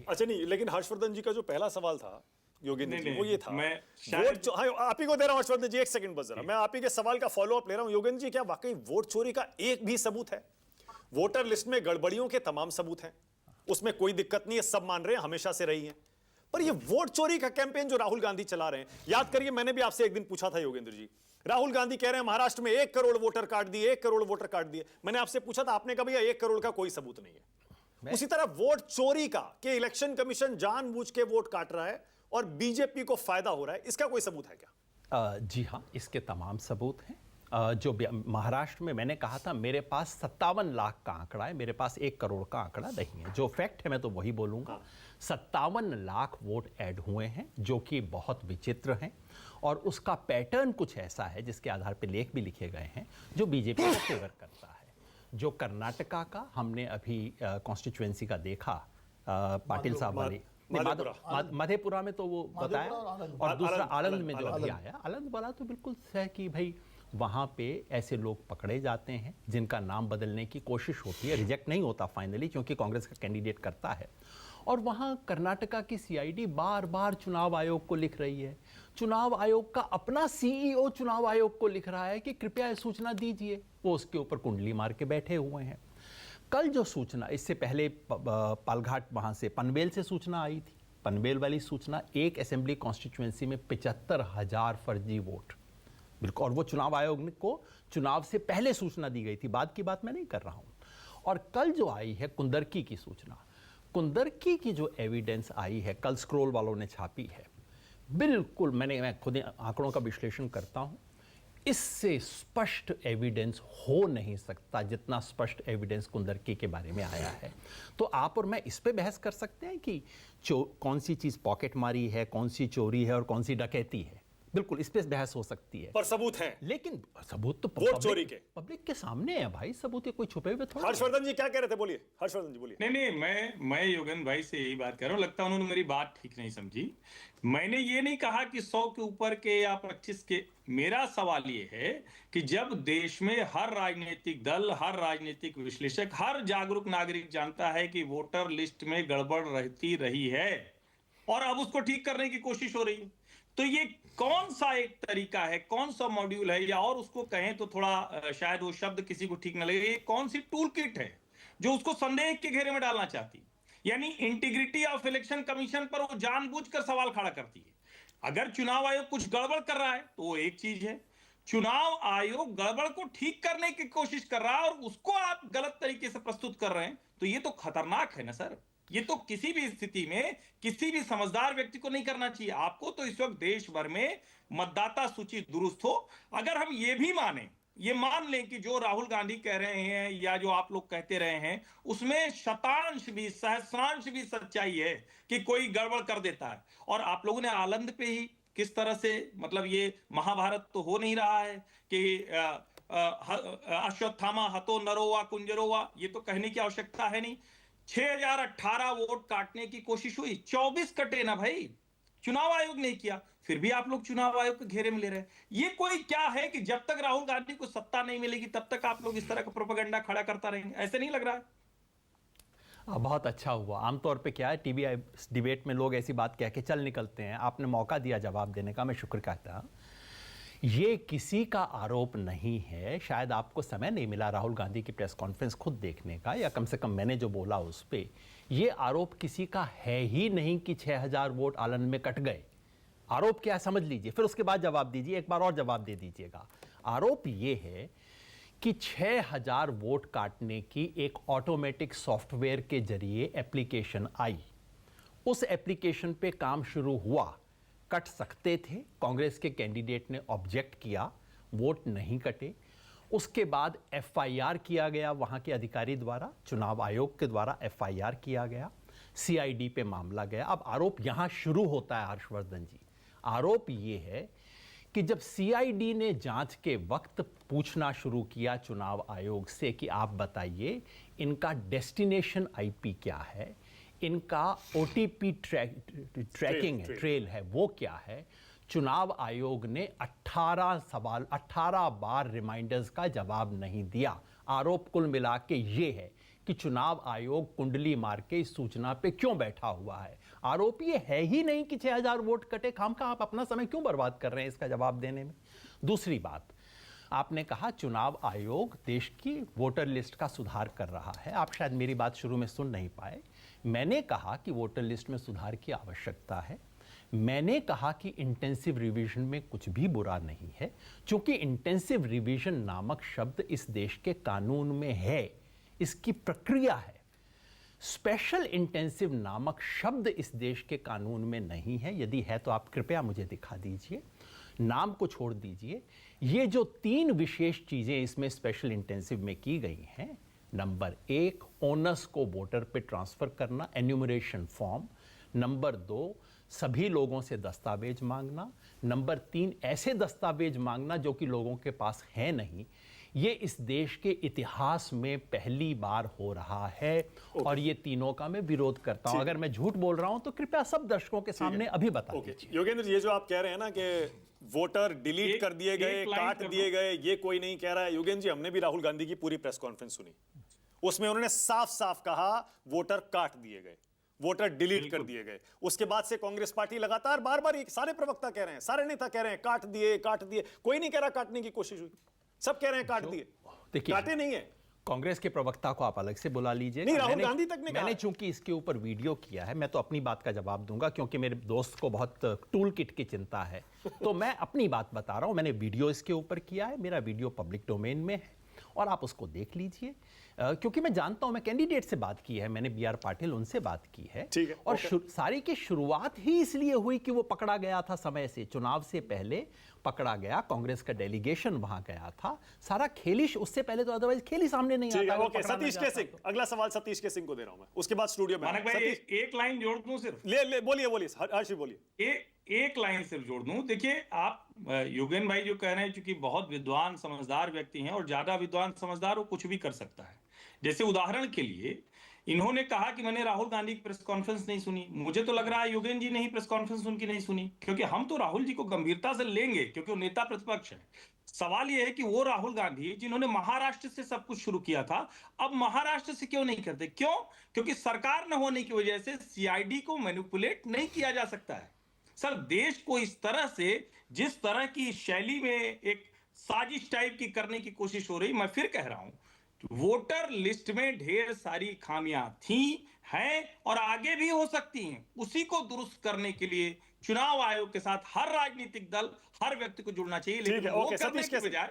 अच्छा नहीं, लेकिन हर्षवर्धन जी का जो पहला सवाल था योगेंद्र जी, वो ये था, मैं वोट हाँ, आप ही को दे रहा हूं हर्षवर्धन जी, एक सेकंड बस जरा, मैं आप ही के सवाल का फॉलो अप ले रहा हूं। योगेंद्र जी, क्या वाकई वोट चोरी का एक भी सबूत है? वोटर लिस्ट में गड़बड़ियों के तमाम सबूत हैं, उसमें कोई दिक्कत नहीं है, सब मान रहे हैं, हमेशा से रही है। पर ये वोट चोरी का कैंपेन जो राहुल गांधी चला रहे हैं, याद करिए मैंने भी आपसे एक दिन पूछा था योगेंद्र जी, राहुल गांधी कह रहे हैं महाराष्ट्र में 1 करोड़ वोटर काट दिए, 1 करोड़ वोटर काट दिए। मैंने आपसे पूछा था, आपने कहा भैया 1 करोड़ का कोई सबूत नहीं है। उसी तरह वोट चोरी का कि इलेक्शन कमीशन जानबूझ के वोट काट रहा है और बीजेपी को फायदा हो रहा है, इसका कोई सबूत है क्या? जी हाँ, इसके तमाम सबूत हैं। जो महाराष्ट्र में मैंने कहा था मेरे पास 57 लाख का आंकड़ा है, मेरे पास 1 करोड़ का आंकड़ा नहीं है। जो फैक्ट है मैं तो वही बोलूंगा। 57 लाख वोट ऐड हुए हैं, जो कि बहुत विचित्र हैं, और उसका पैटर्न कुछ ऐसा है जिसके आधार पर लेख भी लिखे गए हैं जो बीजेपी को फेवर करता है। जो कर्नाटका का हमने अभी कॉन्स्टिट्यूएंसी का देखा, पाटिल साहब वाली मधेपुरा में तो वो बताया, और दूसरा आनंद में जो अभी आया, आनंद वाला तो बिल्कुल है कि भाई वहाँ पे ऐसे लोग पकड़े जाते हैं जिनका नाम बदलने की कोशिश होती है, रिजेक्ट नहीं होता फाइनली क्योंकि कांग्रेस का कैंडिडेट करता है। और वहाँ कर्नाटका की सीआईडी बार बार चुनाव आयोग को लिख रही है, चुनाव आयोग का अपना सीईओ चुनाव आयोग को लिख रहा है कि कृपया यह सूचना दीजिए, वो उसके ऊपर कुंडली मार के बैठे हुए हैं। कल जो सूचना, इससे पहले पालघाट वहाँ से पनवेल से सूचना आई थी, पनवेल वाली सूचना, एक असेंबली कॉन्स्टिट्यूएंसी में 75,000 फर्जी वोट, बिल्कुल, और वो चुनाव आयोग को चुनाव से पहले सूचना दी गई थी, बाद की बात मैं नहीं कर रहा हूँ। और कल जो आई है कुंदरकी की सूचना, कुंदरकी की जो एविडेंस आई है, कल स्क्रोल वालों ने छापी है, बिल्कुल मैं खुद आंकड़ों का विश्लेषण करता हूँ, इससे स्पष्ट एविडेंस हो नहीं सकता जितना स्पष्ट एविडेंस कुंदरकी के बारे में आया है। तो आप और मैं इस पे बहस कर सकते हैं कि कौन सी चीज़ पॉकेट मारी है, कौन सी चोरी है और कौन सी डकैती है, बिल्कुल इस पे बहस हो सकती है, पर सबूत हैं। लेकिन सबूत तो वोट चोरी के पब्लिक के सामने है भाई, सबूत कोई छुपे हुए थोड़ा। हर्षवर्धन जी क्या कह रहे थे, बोलिए हर्षवर्धन जी बोलिए। नहीं, मैं योगेंद्र भाई से यही बात कर रहा हूं, लगता है उन्होंने मेरी बात ठीक नहीं समझी। मैंने ये नहीं कहा कि 100 के ऊपर के या 25 के, मेरा सवाल ये है कि जब देश में हर राजनीतिक दल, हर राजनीतिक विश्लेषक, हर जागरूक नागरिक जानता है कि वोटर लिस्ट में गड़बड़ रहती रही है और अब उसको ठीक करने की कोशिश हो रही है, तो ये कौन सा एक तरीका है, कौन सा मॉड्यूल है, या और उसको कहें तो थोड़ा शायद वो शब्द किसी को ठीक न लगे, ये कौन सी टूल किट है जो उसको संदेह के घेरे में डालना चाहती, यानी इंटीग्रिटी ऑफ इलेक्शन कमीशन पर वो जानबूझकर सवाल खड़ा करती है। अगर चुनाव आयोग कुछ गड़बड़ कर रहा है तो वो एक चीज है, चुनाव आयोग गड़बड़ को ठीक करने की कोशिश कर रहा है और उसको आप गलत तरीके से प्रस्तुत कर रहे हैं, तो ये तो खतरनाक है ना सर। ये तो किसी भी स्थिति में किसी भी समझदार व्यक्ति को नहीं करना चाहिए। आपको तो इस वक्त देश भर में मतदाता सूची दुरुस्त हो, अगर हम ये भी माने, ये मान लें कि जो राहुल गांधी कह रहे हैं या जो आप लोग कहते रहे हैं उसमें शतांश भी, सहस्रांश भी सच्चाई है कि कोई गड़बड़ कर देता है, और आप लोगों ने आनंद पे ही किस तरह से, मतलब ये महाभारत तो हो नहीं रहा है कि अश्वत्थामा हतो नरो वा कुंजरो वा, ये तो कहने की आवश्यकता है नहीं। 6018 वोट काटने की कोशिश हुई, 24 कटे ना भाई, चुनाव आयोग ने किया, फिर भी आप लोग चुनाव आयोग के घेरे में ले रहे हैं। ये कोई क्या है कि जब तक राहुल गांधी को सत्ता नहीं मिलेगी तब तक आप लोग इस तरह का प्रोपेगेंडा खड़ा करता रहेंगे, ऐसे नहीं लग रहा है? बहुत अच्छा हुआ। आमतौर पे क्या है, टीवी डिबेट में लोग ऐसी बात कह के चल निकलते हैं, आपने मौका दिया जवाब देने का, मैं शुक्र कहता। ये किसी का आरोप नहीं है, शायद आपको समय नहीं मिला राहुल गांधी की प्रेस कॉन्फ्रेंस खुद देखने का, या कम से कम मैंने जो बोला उस पे, ये आरोप किसी का है ही नहीं कि 6000 वोट आनंद में कट गए। आरोप क्या है समझ लीजिए, फिर उसके बाद जवाब दीजिए, एक बार और जवाब दे दीजिएगा। आरोप ये है कि 6000 वोट काटने की एक ऑटोमेटिक सॉफ्टवेयर के जरिए एप्लीकेशन आई, उस एप्लीकेशन पे काम शुरू हुआ, कट सकते थे, कांग्रेस के कैंडिडेट ने ऑब्जेक्ट किया, वोट नहीं कटे, उसके बाद एफआईआर किया गया वहां के अधिकारी द्वारा, चुनाव आयोग के द्वारा एफआईआर किया गया, सीआईडी पे मामला गया। अब आरोप यहां शुरू होता है हर्षवर्धन जी, आरोप ये है कि जब सीआईडी ने जांच के वक्त पूछना शुरू किया चुनाव आयोग से कि आप बताइए इनका डेस्टिनेशन आईपी क्या है, इनका ओटीपी ट्रैकिंग है, ट्रेल है, वो क्या है, चुनाव आयोग ने 18 बार रिमाइंडर्स का जवाब नहीं दिया। आरोप कुल मिला के ये है कि चुनाव आयोग कुंडली मार के इस सूचना पे क्यों बैठा हुआ है। आरोप ये है ही नहीं कि 6000 वोट कटे, खामखा आप अपना समय क्यों बर्बाद कर रहे हैं इसका जवाब देने में। दूसरी बात, आपने कहा चुनाव आयोग देश की वोटर लिस्ट का सुधार कर रहा है। आप शायद मेरी बात शुरू में सुन नहीं पाए। मैंने कहा कि वोटर लिस्ट में सुधार की आवश्यकता है। मैंने कहा कि इंटेंसिव रिवीजन में कुछ भी बुरा नहीं है, क्योंकि इंटेंसिव रिवीजन नामक शब्द इस देश के कानून में है, इसकी प्रक्रिया है। स्पेशल इंटेंसिव नामक शब्द इस देश के कानून में नहीं है। यदि है तो आप कृपया मुझे दिखा दीजिए। नाम को छोड़ दीजिए, ये जो 3 विशेष चीजें इसमें स्पेशल इंटेंसिव में की गई हैं, नंबर 1 ओनर्स को वोटर पे ट्रांसफर करना, एन्यूमरेशन फॉर्म। नंबर 2 सभी लोगों से दस्तावेज मांगना। नंबर 3 ऐसे दस्तावेज मांगना जो कि लोगों के पास है नहीं। ये इस देश के इतिहास में पहली बार हो रहा है और ये तीनों का मैं विरोध करता हूं। अगर मैं झूठ बोल रहा हूं तो कृपया सब दर्शकों के सामने अभी बता दीजिए। योगेंद्र, ये जो आप कह रहे हैं ना कि वोटर डिलीट कर दिए गए, काट दिए गए, ये कोई नहीं कह रहा है। योगेंद्र जी, हमने भी राहुल गांधी की पूरी प्रेस कॉन्फ्रेंस सुनी, उसमें उन्होंने साफ साफ कहा वोटर काट दिए गए, वोटर डिलीट कर दिए गए। उसके बाद से कांग्रेस पार्टी लगातार बार बार, सारे प्रवक्ता कह रहे हैं, सारे नेता कह रहे हैं काट दिए, काट दिए। कोई नहीं कह रहा काटने की कोशिश हुई, सब कह रहे हैं काट दिए। देखिए, काटे नहीं है। कांग्रेस के प्रवक्ता को आप अलग से बुला लीजिए। नहीं, राहुल गांधी तक ने कहा। मैंने चूंकि इसके ऊपर वीडियो किया है, मैं तो अपनी बात का जवाब दूंगा क्योंकि मेरे दोस्त को बहुत टूल किट की चिंता है। तो मैं अपनी बात बता रहा हूं। मैंने वीडियो इसके ऊपर किया है, मेरा वीडियो पब्लिक डोमेन में है और आप उसको देख लीजिए। क्योंकि मैं जानता हूं, मैं कैंडिडेट से बात की है, मैंने BR पाटिल उनसे बात की है। ठीक है, और सारी की शुरुआत ही इसलिए हुई कि वो पकड़ा गया था समय से, चुनाव से पहले पकड़ा गया, कांग्रेस का डेलीगेशन वहां गया था। सारा खेलिश उससे पहले तो अदरवाइज खेल ही सामने नहीं आता। ओके, सतीश के सिंह, अगला सवाल सतीश के सिंह को दे रहा हूं मैं, उसके बाद स्टूडियो में एक लाइन जोड़ दूं सिर्फ। ले बोलिए हर्षी बोलिए। एक लाइन सिर्फ जोड़ दूं। देखिए, आप योगेन भाई जो कह रहे हैं, चूंकि बहुत विद्वान समझदार व्यक्ति हैं और ज्यादा विद्वान समझदार वो कुछ भी कर सकता है। जैसे उदाहरण के लिए इन्होंने कहा कि मैंने राहुल गांधी की प्रेस कॉन्फ्रेंस नहीं सुनी। मुझे तो लग रहा है योगेन जी ने ही प्रेस कॉन्फ्रेंस उनकी नहीं सुनी, क्योंकि हम तो राहुल जी को गंभीरता से लेंगे क्योंकि वो नेता प्रतिपक्ष है। सवाल यह है कि वो राहुल गांधी जिन्होंने महाराष्ट्र से सब कुछ शुरू किया था, अब महाराष्ट्र से क्यों नहीं करते? क्यों? क्योंकि सरकार न होने की वजह से CID को मैनिपुलेट नहीं किया जा सकता है। सर, देश को इस तरह से, जिस तरह की शैली में एक साजिश टाइप की करने की कोशिश हो रही, मैं फिर कह रहा हूं, वोटर लिस्ट में ढेर सारी खामियां थी, हैं और आगे भी हो सकती हैं। उसी को दुरुस्त करने के लिए चुनाव आयोग के साथ हर राजनीतिक दल, हर व्यक्ति को जुड़ना चाहिए। लेकिन वो करने के बजाय